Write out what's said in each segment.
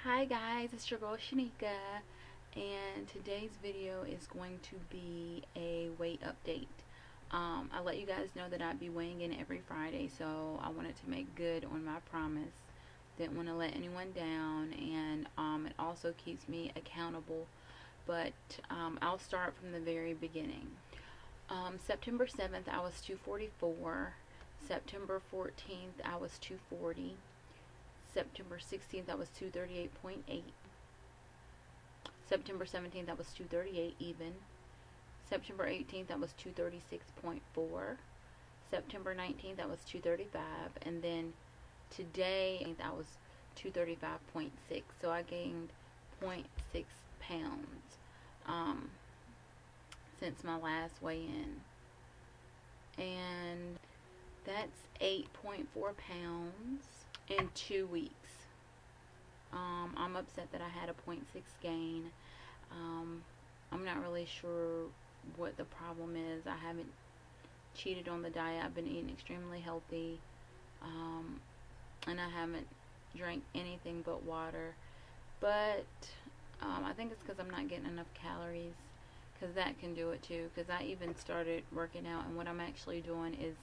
Hi guys, it's your girl Shanika, and today's video is going to be a weight update. I let you guys know that I'd be weighing in every Friday, so I wanted to make good on my promise. Didn't want to let anyone down, and it also keeps me accountable. But I'll start from the very beginning. September 7th, I was 244. September 14th, I was 240. September 16th, I was 238.8. September 17th, I was 238 even. September 18th, I was 236.4. September 19th, I was 235. And then today, I was 235.6. So I gained 0.6 pounds since my last weigh-in. And that's 8.4 pounds in 2 weeks. I'm upset that I had a 0.6 gain. I'm not really sure what the problem is. I haven't cheated on the diet. I've been eating extremely healthy, and I haven't drank anything but water. But I think it's because I'm not getting enough calories, because that can do it too. Because I even started working out, and what I'm actually doing is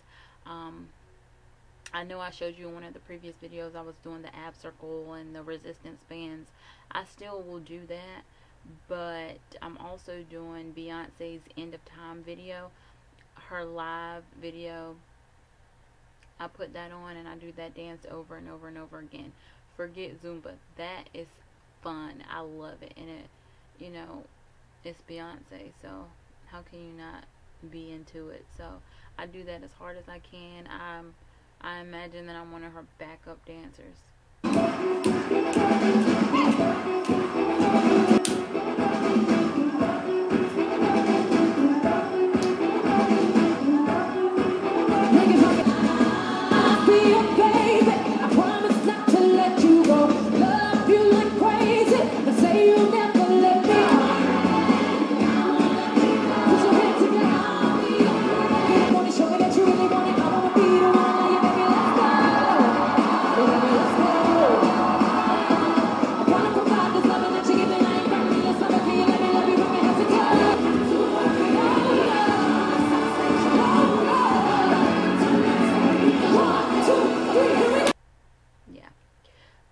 I know I showed you in one of the previous videos I was doing the ab circle and the resistance bands. I still will do that, but I'm also doing Beyonce's end of time video, her live video. I put that on and I do that dance over and over and over again. Forget Zumba. That is fun. I love it. And it's Beyonce, so how can you not be into it? So I do that as hard as I can. I imagine that I'm one of her backup dancers.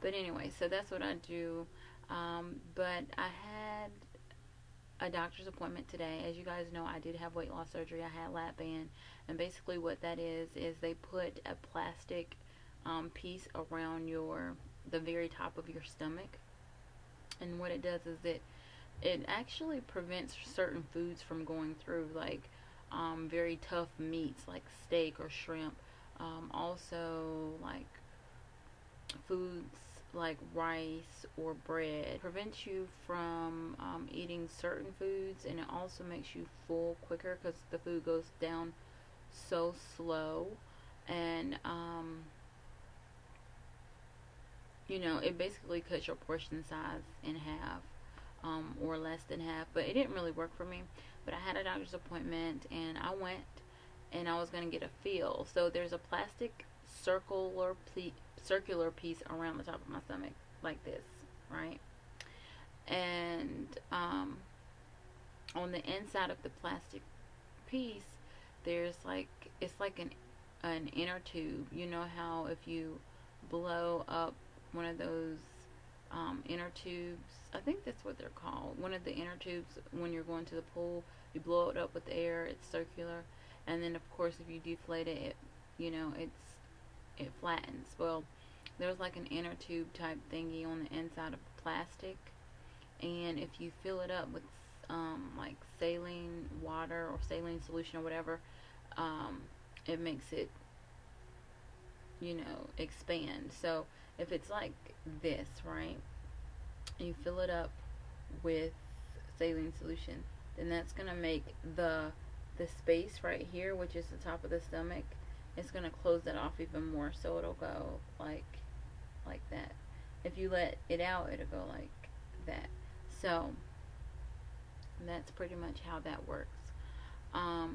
But anyway, so that's what I do. But I had a doctor's appointment today. As you guys know, I did have weight loss surgery. I had lap band, and basically what that is they put a plastic piece around the very top of your stomach, and what it does is it actually prevents certain foods from going through, like very tough meats like steak or shrimp, also like foods like rice or bread. Prevents you from eating certain foods, and it also makes you full quicker because the food goes down so slow. And it basically cuts your portion size in half, or less than half. But it didn't really work for me. But I had a doctor's appointment, and I went, and I was going to get a feel. So there's a plastic circular piece around the top of my stomach, like this, right? And on the inside of the plastic piece, there's it's like an inner tube. You know how if you blow up one of those inner tubes, I think that's what they're called, one of the inner tubes, when you're going to the pool, you blow it up with air, it's circular, and then of course if you deflate it, it flattens. Well, there's like an inner tube type thingy on the inside of the plastic, and if you fill it up with like saline water or saline solution or whatever, it makes it expand. So if it's like this, right, and you fill it up with saline solution, then that's gonna make the space right here, which is the top of the stomach, it's going to close that off even more, so it'll go like that. If you let it out, it'll go like that. So that's pretty much how that works. I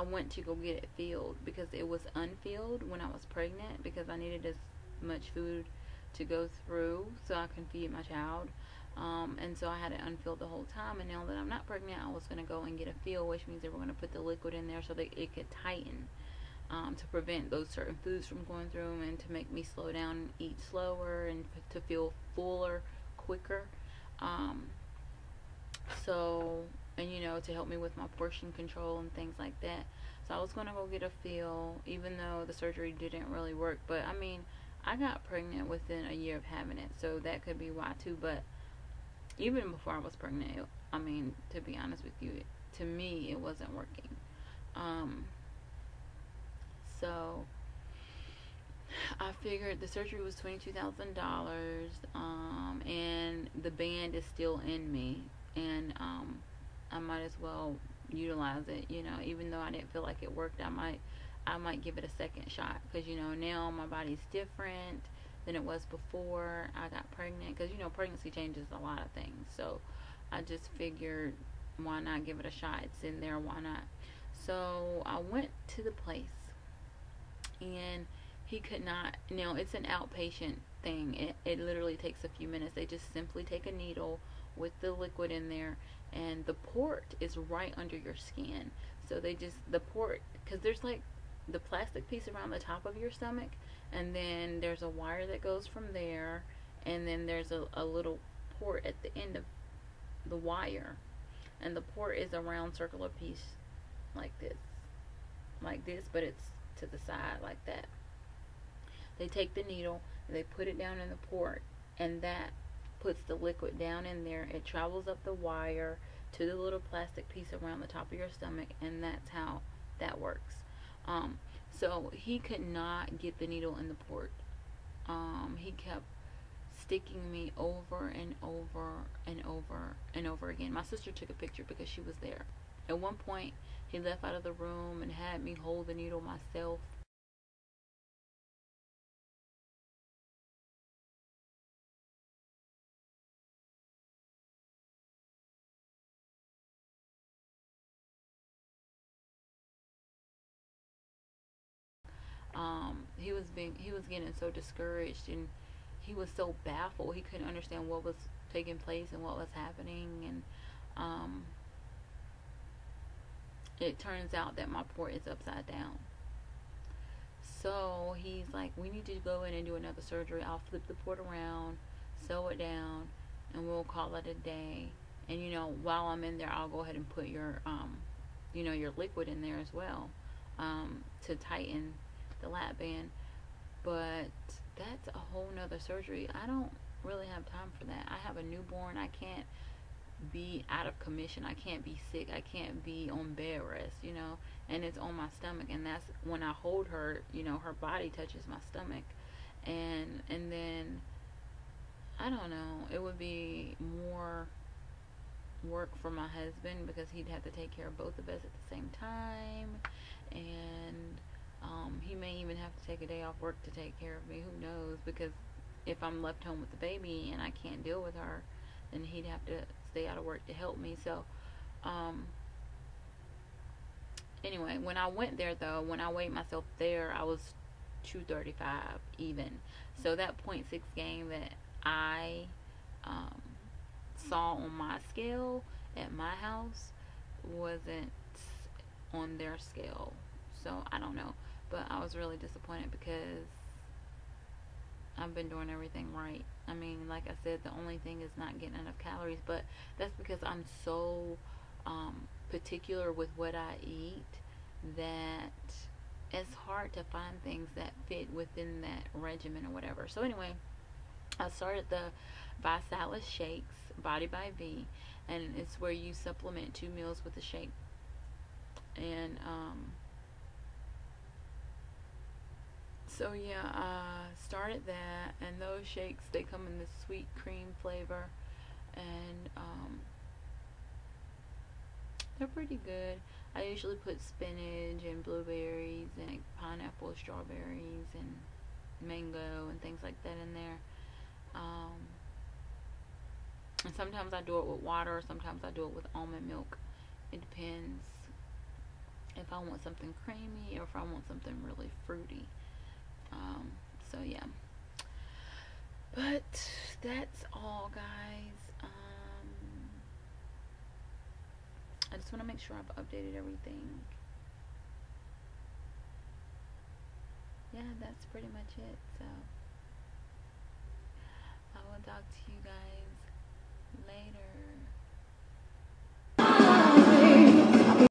went to go get it filled because it was unfilled when I was pregnant, because I needed as much food to go through so I can feed my child. And so I had it unfilled the whole time. And now that I'm not pregnant, I was going to go and get a fill, which means they were going to put the liquid in there so that it could tighten, to prevent those certain foods from going through and to make me slow down and eat slower and to feel fuller quicker. Um, so, and to help me with my portion control and things like that. So I was going to go get a fill, even though the surgery didn't really work. But I mean, I got pregnant within a year of having it, so that could be why too. But even before I was pregnant, I mean, to be honest with you, to me, it wasn't working. Um, so I figured the surgery was $22,000, and the band is still in me, and I might as well utilize it. Even though I didn't feel like it worked, I might give it a second shot, because now my body's different than it was before I got pregnant, because pregnancy changes a lot of things. So I just figured, why not give it a shot? It's in there, why not? So I went to the place, and he could not. It's an outpatient thing. It literally takes a few minutes. They just simply take a needle with the liquid in there, and the port is right under your skin. So the port, because there's like the plastic piece around the top of your stomach, and then there's a wire that goes from there, and then there's a little port at the end of the wire, and the port is a round circular piece like this, but it's to the side like that. They take the needle and they put it down in the port, and that puts the liquid down in there. It travels up the wire to the little plastic piece around the top of your stomach, and that's how that works. So he could not get the needle in the port. He kept sticking me over and over and over and over again. My sister took a picture because she was there. At one point, he left out of the room and had me hold the needle myself. He was getting so discouraged, and he was so baffled. He couldn't understand what was taking place and what was happening. And it turns out that my port is upside down. So he's like, we need to go in and do another surgery. I'll flip the port around, sew it down, and we'll call it a day. And while I'm in there, I'll go ahead and put your liquid in there as well, to tighten the lap band. But that's a whole nother surgery. I don't really have time for that. I have a newborn. I can't be out of commission. I can't be sick. I can't be on bed rest, and it's on my stomach, and that's when I hold her, her body touches my stomach, and then I don't know, it would be more work for my husband, because he'd have to take care of both of us at the same time, and he may even have to take a day off work to take care of me. Who knows? Because if I'm left home with the baby and I can't deal with her, then he'd have to stay out of work to help me. So anyway, when I went there, though, when I weighed myself there, I was 235 even. So that .6 gain that I saw on my scale at my house wasn't on their scale. So I don't know, but I was really disappointed, because I've been doing everything right. I mean, like I said, the only thing is not getting enough calories, but that's because I'm so particular with what I eat that it's hard to find things that fit within that regimen or whatever. So anyway, I started the Visalis shakes, Body by V, and it's where you supplement 2 meals with a shake. And so yeah, I started that, and those shakes, they come in this sweet cream flavor, and they're pretty good. I usually put spinach and blueberries and pineapple, strawberries, and mango and things like that in there. And sometimes I do it with water, sometimes I do it with almond milk. It depends if I want something creamy or if I want something really fruity. So yeah. that's all, guys. I just want to make sure I've updated everything. Yeah, that's pretty much it. So I will talk